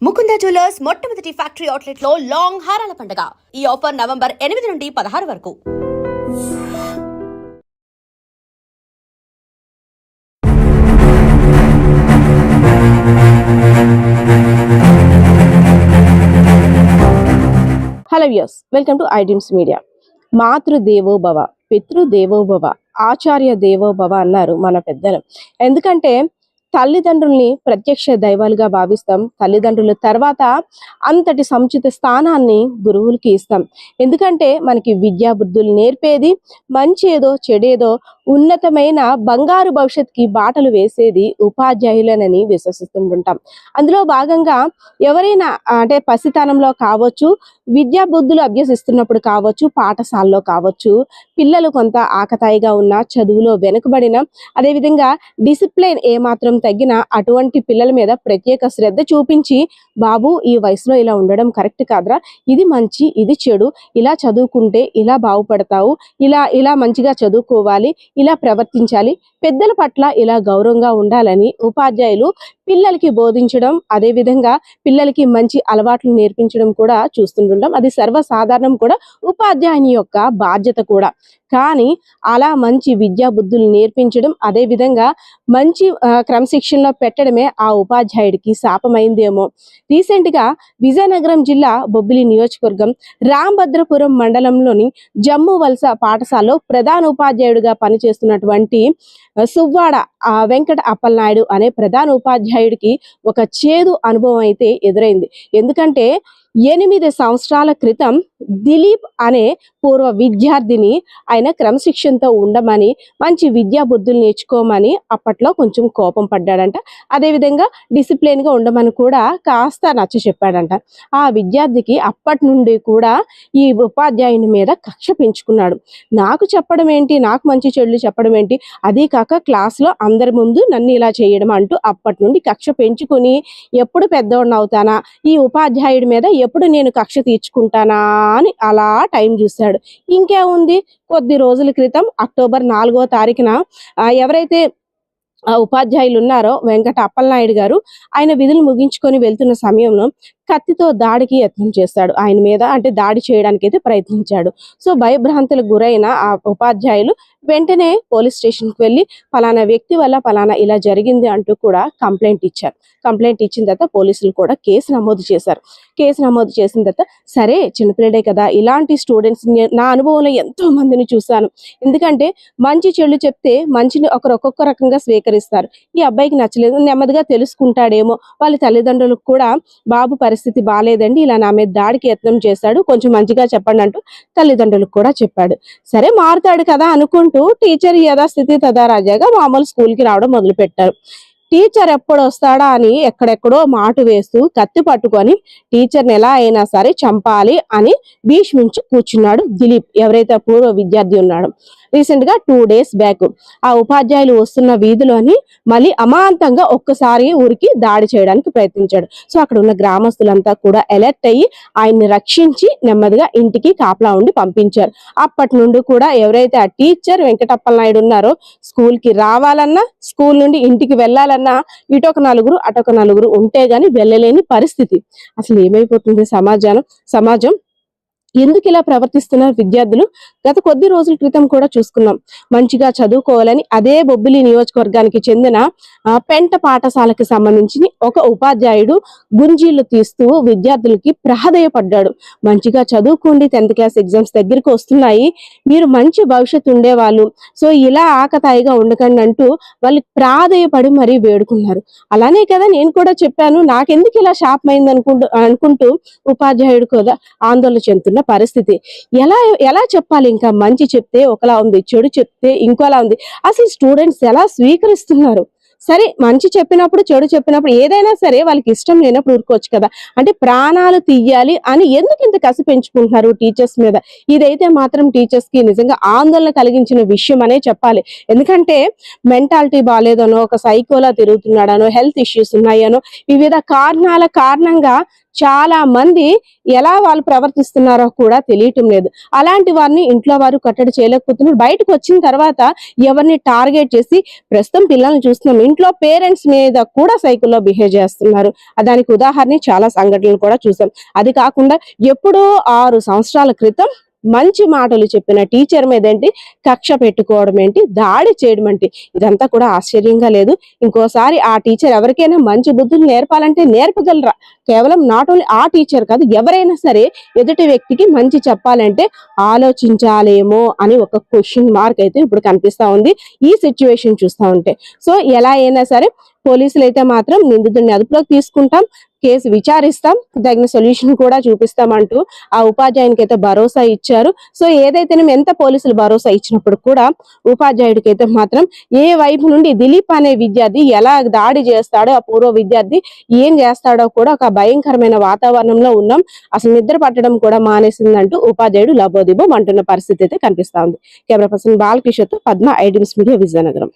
Mukunda jewellers మొట్టమొదటి factory outlet లో long హారాల పండుగ. ఈ ఆఫర్ నవంబర్ 8 నుండి 16 వరకు. Hello viewers, welcome to iDreams media. మాతృదేవో భవ, పితృదేవో భవ, ఆచార్య దేవో భవ అన్నారు మన పెద్దలు. ఎందుకంటే తల్లిదండ్రుల్ని ప్రత్యక్ష దైవాలుగా భావిస్తాం. తల్లిదండ్రుల తర్వాత అంతటి సముచిత స్థానాన్ని గురువులకి ఇస్తాం. ఎందుకంటే మనకి విద్యా బుద్ధులు నేర్పేది, మంచి ఏదో చెడేదో ఉన్నతమైన బంగారు భవిష్యత్తుకి బాటలు వేసేది ఉపాధ్యాయులనని విశ్వసిస్తుంటాం. అందులో భాగంగా ఎవరైనా అంటే పసితనంలో కావచ్చు, విద్యా బుద్ధులు అభ్యసిస్తున్నప్పుడు కావచ్చు, పాఠశాలలో కావచ్చు, పిల్లలు కొంత ఆకతాయిగా ఉన్న, చదువులో వెనుకబడిన, అదేవిధంగా డిసిప్లిన్ ఏమాత్రం తగ్గిన అటువంటి పిల్లల మీద ప్రత్యేక శ్రద్ధ చూపించి, బాబు ఈ వయసులో ఇలా ఉండడం కరెక్ట్ కాదురా, ఇది మంచి ఇది చెడు, ఇలా చదువుకుంటే ఇలా బాగుపడతావు, ఇలా ఇలా మంచిగా చదువుకోవాలి, ఇలా ప్రవర్తించాలి, పెద్దల పట్ల ఇలా గౌరవంగా ఉండాలని ఉపాధ్యాయులు పిల్లలకి బోధించడం, అదేవిధంగా పిల్లలకి మంచి అలవాట్లు నేర్పించడం కూడా చూస్తుంటాం. అది సర్వసాధారణం కూడా, ఉపాధ్యాయుని యొక్క బాధ్యత కూడా. కానీ అలా మంచి విద్యా బుద్ధులు నేర్పించడం, అదేవిధంగా మంచి క్రమశిక్షణలో పెట్టడమే ఆ ఉపాధ్యాయుడికి శాపమైందేమో. రీసెంట్గా విజయనగరం జిల్లా బొబ్బిలి నియోజకవర్గం రాంభద్రపురం మండలంలోని జమ్ము వలస పాఠశాలలో ప్రధాన ఉపాధ్యాయుడిగా పనిచేస్తున్నటువంటి సువ్వాడ వెంకట అప్పలనాయుడు అనే ప్రధాన ఉపాధ్యాయుడికి ఒక చేదు అనుభవం అయితే ఎదురైంది. ఎందుకంటే 8 సంవత్సరాల క్రితం దిలీప్ అనే పూర్వ విద్యార్థిని ఆయన క్రమశిక్షణతో ఉండమని, మంచి విద్యా బుద్ధులు నేర్చుకోమని అప్పట్లో కొంచెం కోపం పడ్డాడంట. అదేవిధంగా డిసిప్లిన్గా ఉండమని కూడా కాస్త నచ్చ చెప్పాడంట. ఆ విద్యార్థికి అప్పటి నుండి కూడా ఈ ఉపాధ్యాయుని మీద కక్ష పెంచుకున్నాడు. నాకు చెప్పడం ఏంటి, నాకు మంచి చెడులు చెప్పడం ఏంటి, అదీ కాక క్లాస్లో అందరి ముందు నన్ను ఇలా చేయడం అంటూ అప్పటి నుండి కక్ష పెంచుకుని, ఎప్పుడు పెద్దవాడిని అవుతానా, ఈ ఉపాధ్యాయుడి మీద ఎప్పుడు నేను కక్ష తీర్చుకుంటానా అని అలా టైం చూశాడు. ఇంకేముంది, కొద్ది రోజుల క్రితం అక్టోబర్ 4వ తారీఖున ఎవరైతే ఉపాధ్యాయులు ఉన్నారో వెంకట అప్పలనాయుడు గారు, ఆయన విధులు ముగించుకొని వెళ్తున్న సమయంలో కత్తితో దాడికి యత్నం చేశాడు. ఆయన మీద అంటే దాడి చేయడానికి అయితే ప్రయత్నించాడు. సో భయభ్రాంతులకు గురైన ఆ ఉపాధ్యాయులు వెంటనే పోలీస్ స్టేషన్కి వెళ్ళి ఫలానా వ్యక్తి వల్ల ఫలానా ఇలా జరిగింది అంటూ కూడా కంప్లైంట్ ఇచ్చారు. కంప్లైంట్ ఇచ్చిన తర్వాత పోలీసులు కూడా కేసు నమోదు చేశారు. కేసు నమోదు చేసిన తర్వాత సరే చిన్నపిల్లడే కదా, ఇలాంటి స్టూడెంట్స్ నా అనుభవంలో ఎంతో మందిని చూశాను. ఎందుకంటే మంచి చెడు చెప్తే మంచిని ఒక్కొక్క రకంగా స్వీకరిస్తారు. ఈ అబ్బాయికి నచ్చలేదు, నెమ్మదిగా తెలుసుకుంటాడేమో, వాళ్ళ తల్లిదండ్రులకు కూడా బాబు పరిస్థితి బాగాలేదండి, ఇలా నా మీద దాడికి యత్నం చేశాడు, కొంచెం మంచిగా చెప్పండి అంటూ తల్లిదండ్రులకు కూడా చెప్పాడు. సరే మారుతాడు కదా అనుకుంటూ టీచర్ యథాస్థితి తదారాజాగా మామూలు స్కూల్కి రావడం మొదలు పెట్టారు. టీచర్ ఎప్పుడు వస్తాడా అని ఎక్కడెక్కడో మాటు వేస్తూ కత్తి పట్టుకొని టీచర్ని ఎలా అయినా సరే చంపాలి అని భీష్మించి కూర్చున్నాడు దిలీప్, ఎవరైతే పూర్వ విద్యార్థి ఉన్నాడో. రీసెంట్ గా 2 days బ్యాక్ ఆ ఉపాధ్యాయులు వస్తున్న వీధిలోని మళ్ళీ అమాంతంగా ఒక్కసారి ఊరికి దాడి చేయడానికి ప్రయత్నించాడు. సో అక్కడ ఉన్న గ్రామస్తులంతా కూడా అలర్ట్ అయ్యి ఆయన్ని రక్షించి నెమ్మదిగా ఇంటికి కాపలా ఉండి పంపించారు. అప్పటి నుండి కూడా ఎవరైతే ఆ టీచర్ వెంకటప్పలనాయుడు ఉన్నారో, స్కూల్ కి రావాలన్నా, స్కూల్ నుండి ఇంటికి వెళ్ళాలన్నా ఇటొక నలుగురు అటొక నలుగురు ఉంటే గాని వెళ్ళలేని పరిస్థితి. అసలు ఏమైపోతుంది సమాజం ఎందుకు ఇలా ప్రవర్తిస్తున్నారు విద్యార్థులు? గత కొద్ది రోజుల క్రితం కూడా చూసుకున్నాం. మంచిగా చదువుకోవాలని అదే బొబ్బిలి నియోజకవర్గానికి చెందిన పెంట పాఠశాలకు సంబంధించి ఒక ఉపాధ్యాయుడు గుంజీళ్లు తీస్తూ విద్యార్థులకి ప్రాధేయపడ్డాడు. మంచిగా చదువుకోండి, 10th క్లాస్ ఎగ్జామ్స్ దగ్గరికి వస్తున్నాయి, మీరు మంచి భవిష్యత్తు ఉండేవాళ్ళు, సో ఇలా ఆకతాయిగా ఉండకండి అంటూ వాళ్ళు ప్రాధేయపడి మరీ వేడుకున్నారు. అలానే కదా నేను కూడా చెప్పాను, నాకెందుకు ఇలా శాపమైంది అనుకుంటూ ఉపాధ్యాయుడు కూడా ఆందోళన చెందుతున్న పరిస్థితి. ఎలా చెప్పాలి? ఇంకా మంచి చెప్తే ఒకలా ఉంది, చెడు చెప్తే ఇంకోలా ఉంది. అసలు స్టూడెంట్స్ ఎలా స్వీకరిస్తున్నారు? సరే మంచి చెప్పినప్పుడు చెడు చెప్పినప్పుడు ఏదైనా సరే వాళ్ళకి ఇష్టం లేనప్పుడు ఊరుకోవచ్చు కదా. అంటే ప్రాణాలు తీయాలి అని ఎందుకు ఇంత కసి పెంచుకుంటున్నారు టీచర్స్ మీద? ఇదైతే మాత్రం టీచర్స్ కి నిజంగా ఆందోళన కలిగించిన విషయం అనే చెప్పాలి. ఎందుకంటే మెంటాలిటీ బాగాలేదనో, ఒక సైకోలా తిరుగుతున్నాడనో, హెల్త్ ఇష్యూస్ ఉన్నాయనో, వివిధ కారణాల కారణంగా చాలా మంది ఎలా వాళ్ళు ప్రవర్తిస్తున్నారో కూడా తెలియటం లేదు. అలాంటి వారిని ఇంట్లో వారు కట్టడి చేయలేకపోతున్నారు. బయటకు వచ్చిన తర్వాత ఎవరిని టార్గెట్ చేసి ప్రస్తుతం పిల్లల్ని చూస్తున్నాం, ఇంట్లో పేరెంట్స్ మీద కూడా సైకిల్లో బిహేవ్ చేస్తున్నారు. దానికి ఉదాహరణ చాలా సంఘటనలు కూడా చూసాం. అది కాకుండా ఎప్పుడో 6 సంవత్సరాల క్రితం మంచి మాటలు చెప్పిన టీచర్ మీద ఏంటి కక్ష పెట్టుకోవడం ఏంటి, దాడి చేయడం ఏంటి, ఇదంతా కూడా ఆశ్చర్యంగా లేదు. ఇంకోసారి ఆ టీచర్ ఎవరికైనా మంచి బుద్ధులు నేర్పాలంటే నేర్పగలరా? కేవలం నాట్ ఓన్లీ ఆ టీచర్ కాదు, ఎవరైనా సరే ఎదుటి వ్యక్తికి మంచి చెప్పాలంటే ఆలోచించాలేమో అని ఒక క్వశ్చన్ మార్క్ అయితే ఇప్పుడు కనిపిస్తా ఉంది ఈ సిచ్యువేషన్ చూస్తా ఉంటే. సో ఎలా అయినా సరే పోలీసులు అయితే మాత్రం నిందితుడిని అదుపులోకి తీసుకుంటాం, కేసు విచారిస్తాం, తగిన సొల్యూషన్ కూడా చూపిస్తామంటూ ఆ ఉపాధ్యాయునికి అయితే భరోసా ఇచ్చారు. సో ఏదైతే ఎంత పోలీసులు భరోసా ఇచ్చినప్పుడు కూడా ఉపాధ్యాయుడికి అయితే మాత్రం ఏ వైపు నుండి దిలీప్ అనే విద్యార్థి ఎలా దాడి చేస్తాడో, ఆ పూర్వ విద్యార్థి ఏం చేస్తాడో కూడా ఒక భయంకరమైన వాతావరణంలో ఉన్నాం. అసలు నిద్ర పట్టడం కూడా మానేసిందంటూ ఉపాధ్యాయుడు లబోదిబో అంటున్న పరిస్థితి అయితే కనిపిస్తా ఉంది. కెమెరా పర్సన్ బాలకృష్ణతో Padma, iDreams media, Vizianagaram.